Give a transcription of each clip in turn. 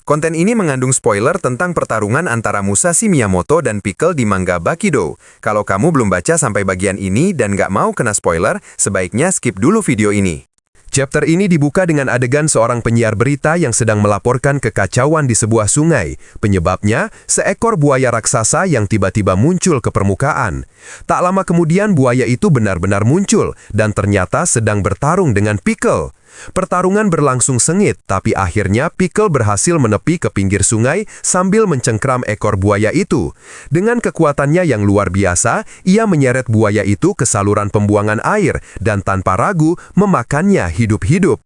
Konten ini mengandung spoiler tentang pertarungan antara Musashi Miyamoto dan Pickle di manga Bakido. Kalau kamu belum baca sampai bagian ini dan nggak mau kena spoiler, sebaiknya skip dulu video ini. Chapter ini dibuka dengan adegan seorang penyiar berita yang sedang melaporkan kekacauan di sebuah sungai. Penyebabnya, seekor buaya raksasa yang tiba-tiba muncul ke permukaan. Tak lama kemudian buaya itu benar-benar muncul dan ternyata sedang bertarung dengan Pickle. Pertarungan berlangsung sengit, tapi akhirnya Pickle berhasil menepi ke pinggir sungai sambil mencengkram ekor buaya itu. Dengan kekuatannya yang luar biasa, ia menyeret buaya itu ke saluran pembuangan air dan tanpa ragu memakannya hidup-hidup.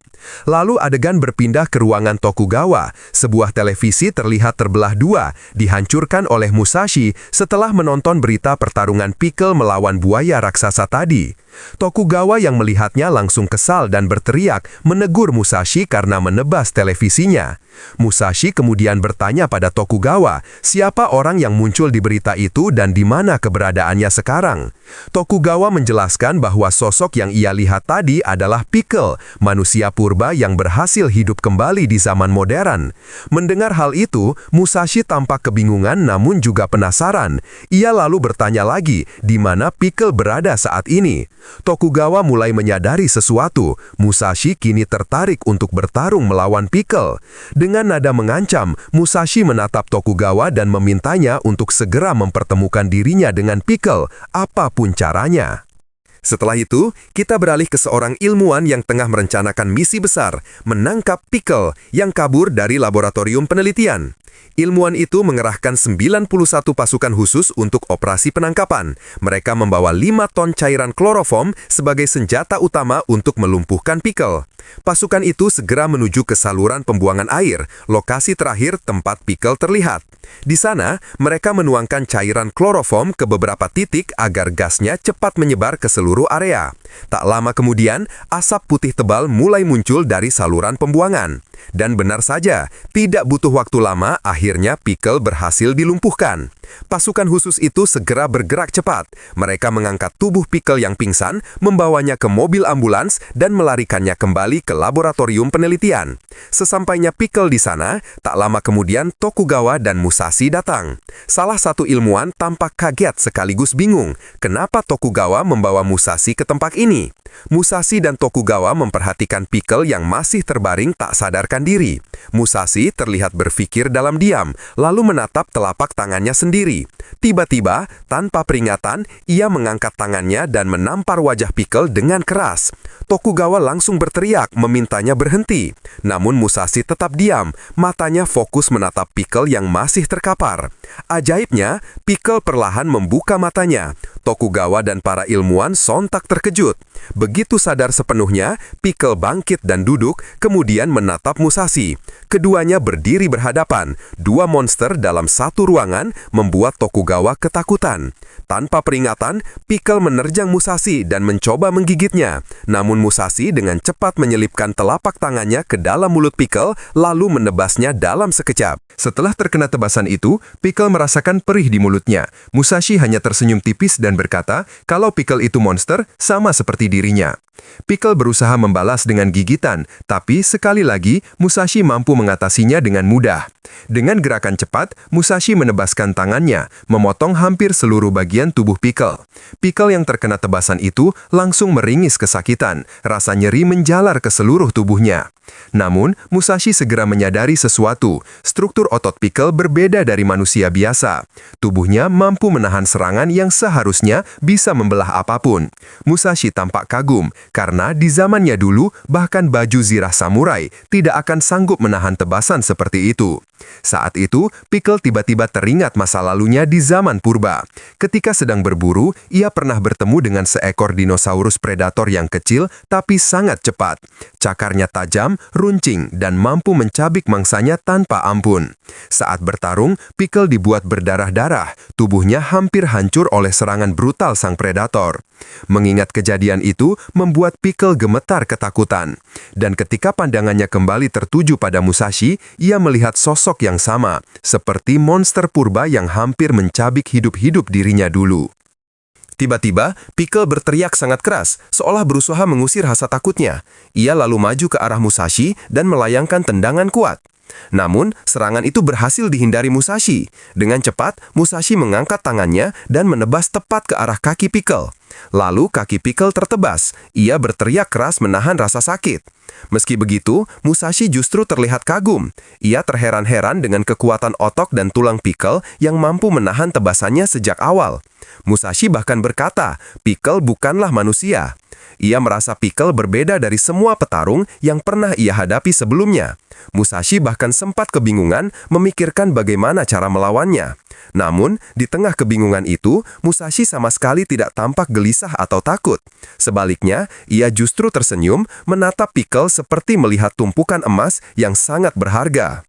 Lalu adegan berpindah ke ruangan Tokugawa. Sebuah televisi terlihat terbelah dua, dihancurkan oleh Musashi setelah menonton berita pertarungan Pickle melawan buaya raksasa tadi. Tokugawa yang melihatnya langsung kesal dan berteriak menegur Musashi karena menebas televisinya. Musashi kemudian bertanya pada Tokugawa, siapa orang yang muncul di berita itu dan di mana keberadaannya sekarang. Tokugawa menjelaskan bahwa sosok yang ia lihat tadi adalah Pickle, manusia purba yang berhasil hidup kembali di zaman modern. Mendengar hal itu, Musashi tampak kebingungan namun juga penasaran. Ia lalu bertanya lagi, di mana Pickle berada saat ini. Tokugawa mulai menyadari sesuatu. Musashi kini tertarik untuk bertarung melawan Pickle. Dengan nada mengancam, Musashi menatap Tokugawa dan memintanya untuk segera mempertemukan dirinya dengan Pickle, apapun caranya. Setelah itu, kita beralih ke seorang ilmuwan yang tengah merencanakan misi besar, menangkap Pickle yang kabur dari laboratorium penelitian. Ilmuwan itu mengerahkan 91 pasukan khusus untuk operasi penangkapan. Mereka membawa 5 ton cairan kloroform sebagai senjata utama untuk melumpuhkan Pickle. Pasukan itu segera menuju ke saluran pembuangan air, lokasi terakhir tempat Pickle terlihat. Di sana, mereka menuangkan cairan kloroform ke beberapa titik agar gasnya cepat menyebar ke seluruh area. Tak lama kemudian, asap putih tebal mulai muncul dari saluran pembuangan. Dan benar saja, tidak butuh waktu lama, akhirnya Pickle berhasil dilumpuhkan. Pasukan khusus itu segera bergerak cepat. Mereka mengangkat tubuh Pickle yang pingsan, membawanya ke mobil ambulans, dan melarikannya kembali ke laboratorium penelitian. Sesampainya Pickle di sana, tak lama kemudian Tokugawa dan Musashi datang. Salah satu ilmuwan tampak kaget sekaligus bingung, kenapa Tokugawa membawa Musashi ke tempat ini. Musashi dan Tokugawa memperhatikan Pickle yang masih terbaring tak sadarkan diri. Musashi terlihat berpikir dalam diam, lalu menatap telapak tangannya sendiri. Tiba-tiba, tanpa peringatan, ia mengangkat tangannya dan menampar wajah Pickle dengan keras. Tokugawa langsung berteriak memintanya berhenti. Namun Musashi tetap diam, matanya fokus menatap Pickle yang masih terkapar. Ajaibnya, Pickle perlahan membuka matanya. Tokugawa dan para ilmuwan sontak terkejut. Begitu sadar sepenuhnya, Pickle bangkit dan duduk, kemudian menatap Musashi. Keduanya berdiri berhadapan. Dua monster dalam satu ruangan membuat Tokugawa ketakutan. Tanpa peringatan, Pickle menerjang Musashi dan mencoba menggigitnya. Namun Musashi dengan cepat menyelipkan telapak tangannya ke dalam mulut Pickle, lalu menebasnya dalam sekejap. Setelah terkena tebasan itu, Pickle merasakan perih di mulutnya. Musashi hanya tersenyum tipis dan berkata, kalau Pickle itu monster, sama seperti dirinya. Pickle berusaha membalas dengan gigitan, tapi sekali lagi Musashi mampu mengatasinya dengan mudah. Dengan gerakan cepat, Musashi menebaskan tangannya, memotong hampir seluruh bagian tubuh Pickle. Pickle yang terkena tebasan itu langsung meringis kesakitan, rasa nyeri menjalar ke seluruh tubuhnya. Namun, Musashi segera menyadari sesuatu. Struktur otot Pickle berbeda dari manusia biasa. Tubuhnya mampu menahan serangan yang seharusnya bisa membelah apapun. Musashi tampak kagum, karena di zamannya dulu, bahkan baju zirah samurai tidak akan sanggup menahan tebasan seperti itu. Saat itu, Pickle tiba-tiba teringat masa lalunya di zaman purba. Ketika sedang berburu, ia pernah bertemu dengan seekor dinosaurus predator yang kecil tapi sangat cepat. Cakarnya tajam, runcing, dan mampu mencabik mangsanya tanpa ampun. Saat bertarung, Pickle dibuat berdarah-darah. Tubuhnya hampir hancur oleh serangan brutal sang predator. Mengingat kejadian itu, membuat Pickle gemetar ketakutan. Dan ketika pandangannya kembali tertuju pada Musashi, ia melihat sosok yang sama, seperti monster purba yang hampir mencabik hidup-hidup dirinya dulu. Tiba-tiba, Pickle berteriak sangat keras, seolah berusaha mengusir rasa takutnya. Ia lalu maju ke arah Musashi dan melayangkan tendangan kuat. Namun, serangan itu berhasil dihindari Musashi. Dengan cepat, Musashi mengangkat tangannya dan menebas tepat ke arah kaki Pickle. Lalu kaki Pickle tertebas. Ia berteriak keras menahan rasa sakit. Meski begitu, Musashi justru terlihat kagum. Ia terheran-heran dengan kekuatan otot dan tulang Pickle yang mampu menahan tebasannya sejak awal. Musashi bahkan berkata, Pickle bukanlah manusia. Ia merasa Pickle berbeda dari semua petarung yang pernah ia hadapi sebelumnya. Musashi bahkan sempat kebingungan memikirkan bagaimana cara melawannya. Namun, di tengah kebingungan itu, Musashi sama sekali tidak tampak gelisah atau takut. Sebaliknya, ia justru tersenyum menatap Pickle seperti melihat tumpukan emas yang sangat berharga.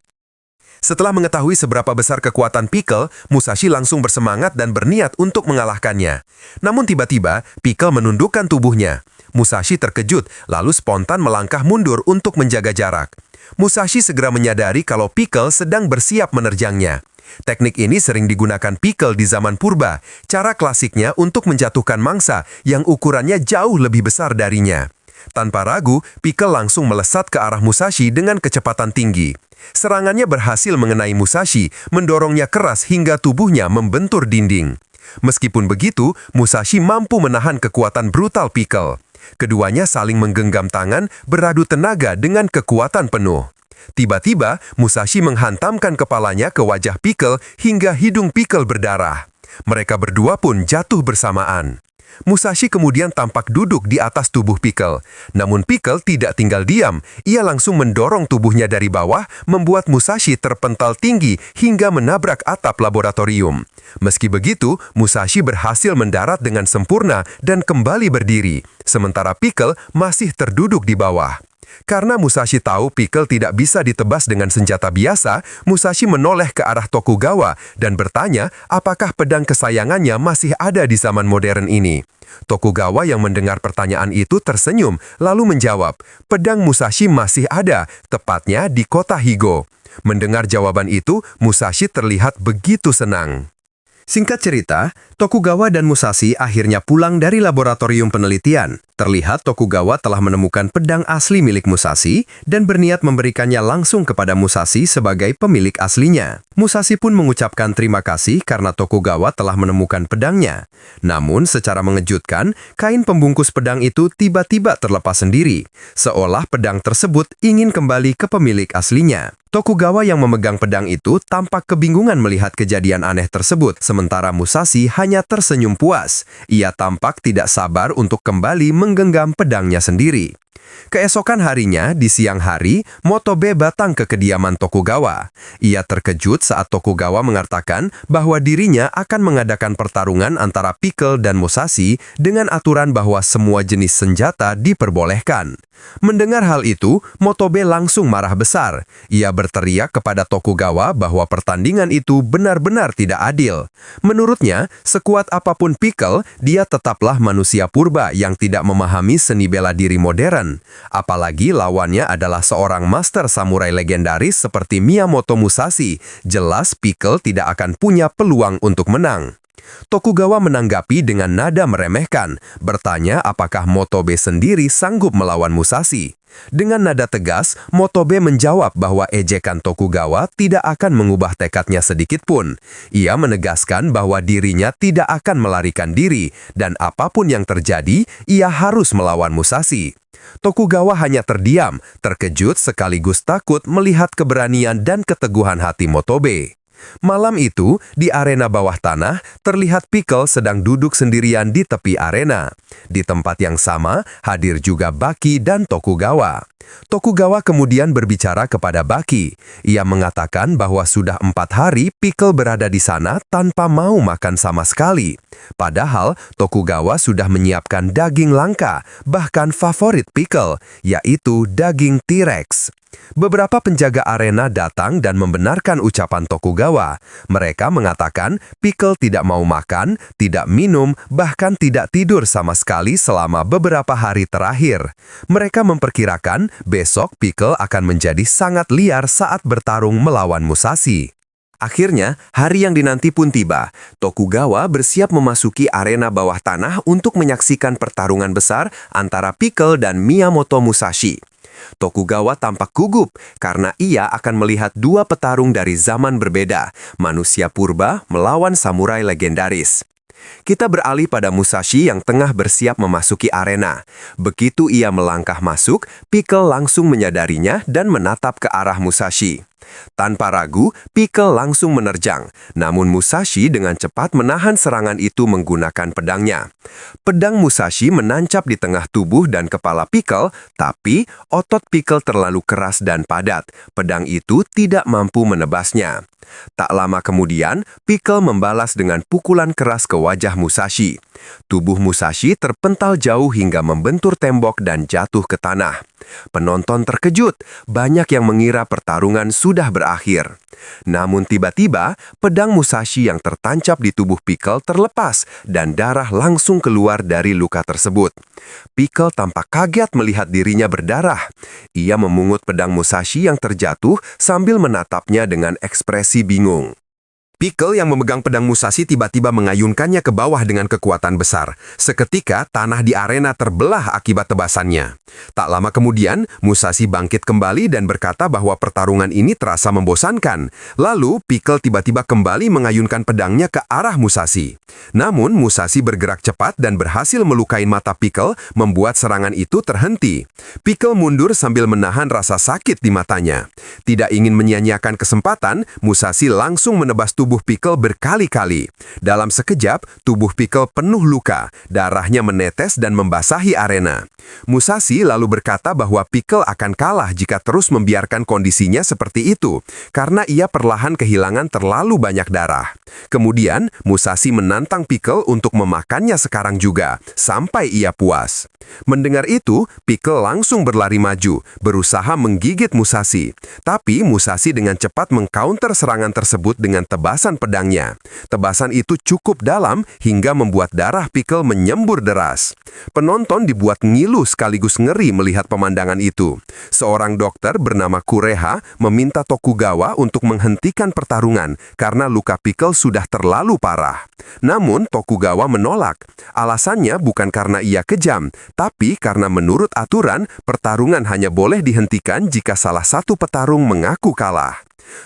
Setelah mengetahui seberapa besar kekuatan Pickle, Musashi langsung bersemangat dan berniat untuk mengalahkannya. Namun tiba-tiba, Pickle menundukkan tubuhnya. Musashi terkejut, lalu spontan melangkah mundur untuk menjaga jarak. Musashi segera menyadari kalau Pickle sedang bersiap menerjangnya. Teknik ini sering digunakan Pickle di zaman purba, cara klasiknya untuk menjatuhkan mangsa yang ukurannya jauh lebih besar darinya. Tanpa ragu, Pickle langsung melesat ke arah Musashi dengan kecepatan tinggi. Serangannya berhasil mengenai Musashi, mendorongnya keras hingga tubuhnya membentur dinding. Meskipun begitu, Musashi mampu menahan kekuatan brutal Pickle. Keduanya saling menggenggam tangan, beradu tenaga dengan kekuatan penuh. Tiba-tiba, Musashi menghantamkan kepalanya ke wajah Pickle hingga hidung Pickle berdarah. Mereka berdua pun jatuh bersamaan. Musashi kemudian tampak duduk di atas tubuh Pickle. Namun Pickle tidak tinggal diam. Ia langsung mendorong tubuhnya dari bawah, membuat Musashi terpental tinggi hingga menabrak atap laboratorium. Meski begitu, Musashi berhasil mendarat dengan sempurna dan kembali berdiri, sementara Pickle masih terduduk di bawah. Karena Musashi tahu Pickle tidak bisa ditebas dengan senjata biasa, Musashi menoleh ke arah Tokugawa dan bertanya apakah pedang kesayangannya masih ada di zaman modern ini. Tokugawa yang mendengar pertanyaan itu tersenyum, lalu menjawab, pedang Musashi masih ada, tepatnya di kota Higo. Mendengar jawaban itu, Musashi terlihat begitu senang. Singkat cerita, Tokugawa dan Musashi akhirnya pulang dari laboratorium penelitian. Terlihat Tokugawa telah menemukan pedang asli milik Musashi dan berniat memberikannya langsung kepada Musashi sebagai pemilik aslinya. Musashi pun mengucapkan terima kasih karena Tokugawa telah menemukan pedangnya. Namun, secara mengejutkan, kain pembungkus pedang itu tiba-tiba terlepas sendiri, seolah pedang tersebut ingin kembali ke pemilik aslinya. Tokugawa yang memegang pedang itu tampak kebingungan melihat kejadian aneh tersebut, sementara Musashi hanya tersenyum puas. Ia tampak tidak sabar untuk kembali menggenggam pedangnya sendiri. Keesokan harinya, di siang hari, Motobe datang ke kediaman Tokugawa. Ia terkejut saat Tokugawa mengatakan bahwa dirinya akan mengadakan pertarungan antara Pickle dan Musashi dengan aturan bahwa semua jenis senjata diperbolehkan. Mendengar hal itu, Motobe langsung marah besar. Ia berteriak kepada Tokugawa bahwa pertandingan itu benar-benar tidak adil. Menurutnya, sekuat apapun Pickle, dia tetaplah manusia purba yang tidak memahami seni bela diri modern. Apalagi lawannya adalah seorang master samurai legendaris seperti Miyamoto Musashi. Jelas Pickle tidak akan punya peluang untuk menang. Tokugawa menanggapi dengan nada meremehkan, bertanya apakah Motobe sendiri sanggup melawan Musashi. Dengan nada tegas, Motobe menjawab bahwa ejekan Tokugawa tidak akan mengubah tekadnya sedikit pun. Ia menegaskan bahwa dirinya tidak akan melarikan diri, dan apapun yang terjadi, ia harus melawan Musashi. Tokugawa hanya terdiam, terkejut sekaligus takut melihat keberanian dan keteguhan hati Motobe. Malam itu, di arena bawah tanah, terlihat Pickle sedang duduk sendirian di tepi arena. Di tempat yang sama, hadir juga Baki dan Tokugawa. Tokugawa kemudian berbicara kepada Baki. Ia mengatakan bahwa sudah 4 hari Pickle berada di sana tanpa mau makan sama sekali. Padahal, Tokugawa sudah menyiapkan daging langka, bahkan favorit Pickle, yaitu daging T-Rex. Beberapa penjaga arena datang dan membenarkan ucapan Tokugawa. Mereka mengatakan Pickle tidak mau makan, tidak minum, bahkan tidak tidur sama sekali selama beberapa hari terakhir. Mereka memperkirakan besok Pickle akan menjadi sangat liar saat bertarung melawan Musashi. Akhirnya, hari yang dinanti pun tiba. Tokugawa bersiap memasuki arena bawah tanah untuk menyaksikan pertarungan besar antara Pickle dan Miyamoto Musashi. Tokugawa tampak gugup karena ia akan melihat dua petarung dari zaman berbeda, manusia purba melawan samurai legendaris. Kita beralih pada Musashi yang tengah bersiap memasuki arena. Begitu ia melangkah masuk, Pickle langsung menyadarinya dan menatap ke arah Musashi. Tanpa ragu, Pickle langsung menerjang. Namun Musashi dengan cepat menahan serangan itu menggunakan pedangnya. Pedang Musashi menancap di tengah tubuh dan kepala Pickle, tapi otot Pickle terlalu keras dan padat. Pedang itu tidak mampu menebasnya. Tak lama kemudian, Pickle membalas dengan pukulan keras ke wajah Musashi. Tubuh Musashi terpental jauh hingga membentur tembok dan jatuh ke tanah. Penonton terkejut, banyak yang mengira pertarungan sudah berakhir. Namun tiba-tiba, pedang Musashi yang tertancap di tubuh Pickle terlepas dan darah langsung keluar dari luka tersebut. Pickle tampak kaget melihat dirinya berdarah. Ia memungut pedang Musashi yang terjatuh sambil menatapnya dengan ekspresi bingung. Pickle yang memegang pedang Musashi tiba-tiba mengayunkannya ke bawah dengan kekuatan besar. Seketika, tanah di arena terbelah akibat tebasannya. Tak lama kemudian, Musashi bangkit kembali dan berkata bahwa pertarungan ini terasa membosankan. Lalu, Pickle tiba-tiba kembali mengayunkan pedangnya ke arah Musashi. Namun, Musashi bergerak cepat dan berhasil melukai mata Pickle, membuat serangan itu terhenti. Pickle mundur sambil menahan rasa sakit di matanya. Tidak ingin menyia-nyiakan kesempatan, Musashi langsung menebas tubuh Pickle berkali-kali. Dalam sekejap, tubuh Pickle penuh luka, darahnya menetes dan membasahi arena. Musashi lalu berkata bahwa Pickle akan kalah jika terus membiarkan kondisinya seperti itu, karena ia perlahan kehilangan terlalu banyak darah. Kemudian, Musashi menantang Pickle untuk memakannya sekarang juga, sampai ia puas. Mendengar itu, Pickle langsung berlari maju, berusaha menggigit Musashi. Tapi Musashi dengan cepat mengcounter serangan tersebut dengan tebasan pedangnya. Tebasan itu cukup dalam hingga membuat darah Pickle menyembur deras. Penonton dibuat ngilu sekaligus ngeri melihat pemandangan itu. Seorang dokter bernama Kureha meminta Tokugawa untuk menghentikan pertarungan karena luka Pickle sudah terlalu parah. Namun Tokugawa menolak. Alasannya bukan karena ia kejam, tapi karena menurut aturan, pertarungan hanya boleh dihentikan jika salah satu petarung mengaku kalah.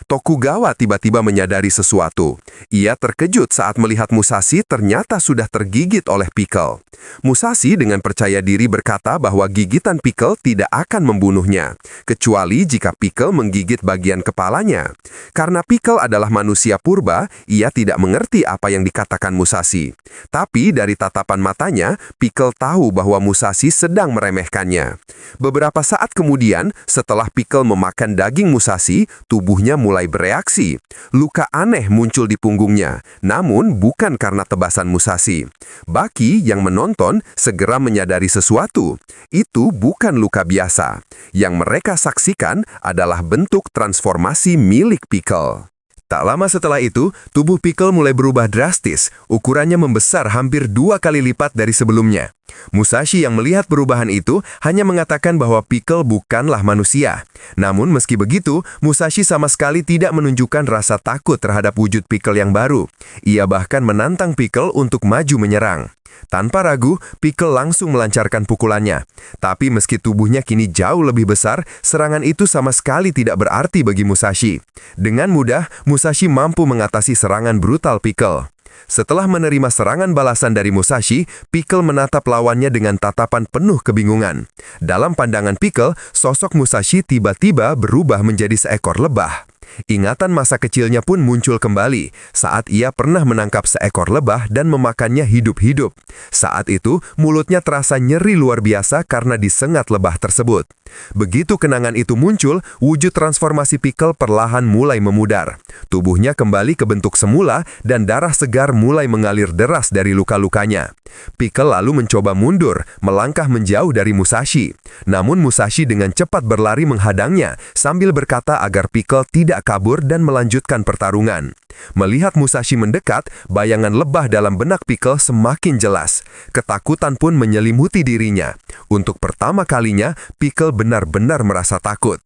Tokugawa tiba-tiba menyadari sesuatu. Ia terkejut saat melihat Musashi ternyata sudah tergigit oleh Pickle. Musashi dengan percaya diri berkata bahwa gigitan Pickle tidak akan membunuhnya, kecuali jika Pickle menggigit bagian kepalanya. Karena Pickle adalah manusia purba, ia tidak mengerti apa yang dikatakan Musashi. Tapi dari tatapan matanya, Pickle tahu bahwa Musashi sedang meremehkannya. Beberapa saat kemudian, setelah Pickle memakan daging Musashi, tubuhnya mulai bereaksi. Luka aneh muncul di punggungnya, namun bukan karena tebasan Musashi. Baki yang menonton segera menyadari sesuatu. Itu bukan luka biasa. Yang mereka saksikan adalah bentuk transformasi milik Pickle. Tak lama setelah itu, tubuh Pickle mulai berubah drastis. Ukurannya membesar hampir 2 kali lipat dari sebelumnya. Musashi yang melihat perubahan itu hanya mengatakan bahwa Pickle bukanlah manusia. Namun meski begitu, Musashi sama sekali tidak menunjukkan rasa takut terhadap wujud Pickle yang baru. Ia bahkan menantang Pickle untuk maju menyerang. Tanpa ragu, Pickle langsung melancarkan pukulannya. Tapi meski tubuhnya kini jauh lebih besar, serangan itu sama sekali tidak berarti bagi Musashi. Dengan mudah, Musashi mampu mengatasi serangan brutal Pickle. Setelah menerima serangan balasan dari Musashi, Pickle menatap lawannya dengan tatapan penuh kebingungan. Dalam pandangan Pickle, sosok Musashi tiba-tiba berubah menjadi seekor lebah. Ingatan masa kecilnya pun muncul kembali saat ia pernah menangkap seekor lebah dan memakannya hidup-hidup. Saat itu, mulutnya terasa nyeri luar biasa karena disengat lebah tersebut. Begitu kenangan itu muncul, wujud transformasi Pickle perlahan mulai memudar. Tubuhnya kembali ke bentuk semula dan darah segar mulai mengalir deras dari luka-lukanya. Pickle lalu mencoba mundur, melangkah menjauh dari Musashi. Namun Musashi dengan cepat berlari menghadangnya sambil berkata agar Pickle tidak kabur dan melanjutkan pertarungan. Melihat Musashi mendekat, bayangan lebah dalam benak Pickle semakin jelas. Ketakutan pun menyelimuti dirinya. Untuk pertama kalinya, Pickle benar-benar merasa takut.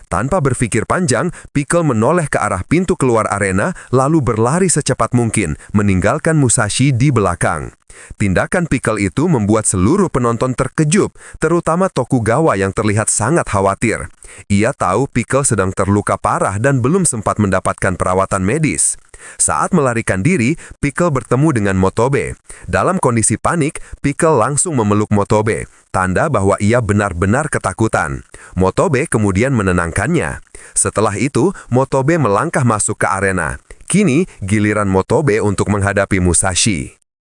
Tanpa berpikir panjang, Pickle menoleh ke arah pintu keluar arena, lalu berlari secepat mungkin, meninggalkan Musashi di belakang. Tindakan Pickle itu membuat seluruh penonton terkejut, terutama Tokugawa yang terlihat sangat khawatir. Ia tahu Pickle sedang terluka parah dan belum sempat mendapatkan perawatan medis. Saat melarikan diri, Pickle bertemu dengan Motobe. Dalam kondisi panik, Pickle langsung memeluk Motobe, tanda bahwa ia benar-benar ketakutan. Motobe kemudian menenangkannya. Setelah itu, Motobe melangkah masuk ke arena. Kini, giliran Motobe untuk menghadapi Musashi.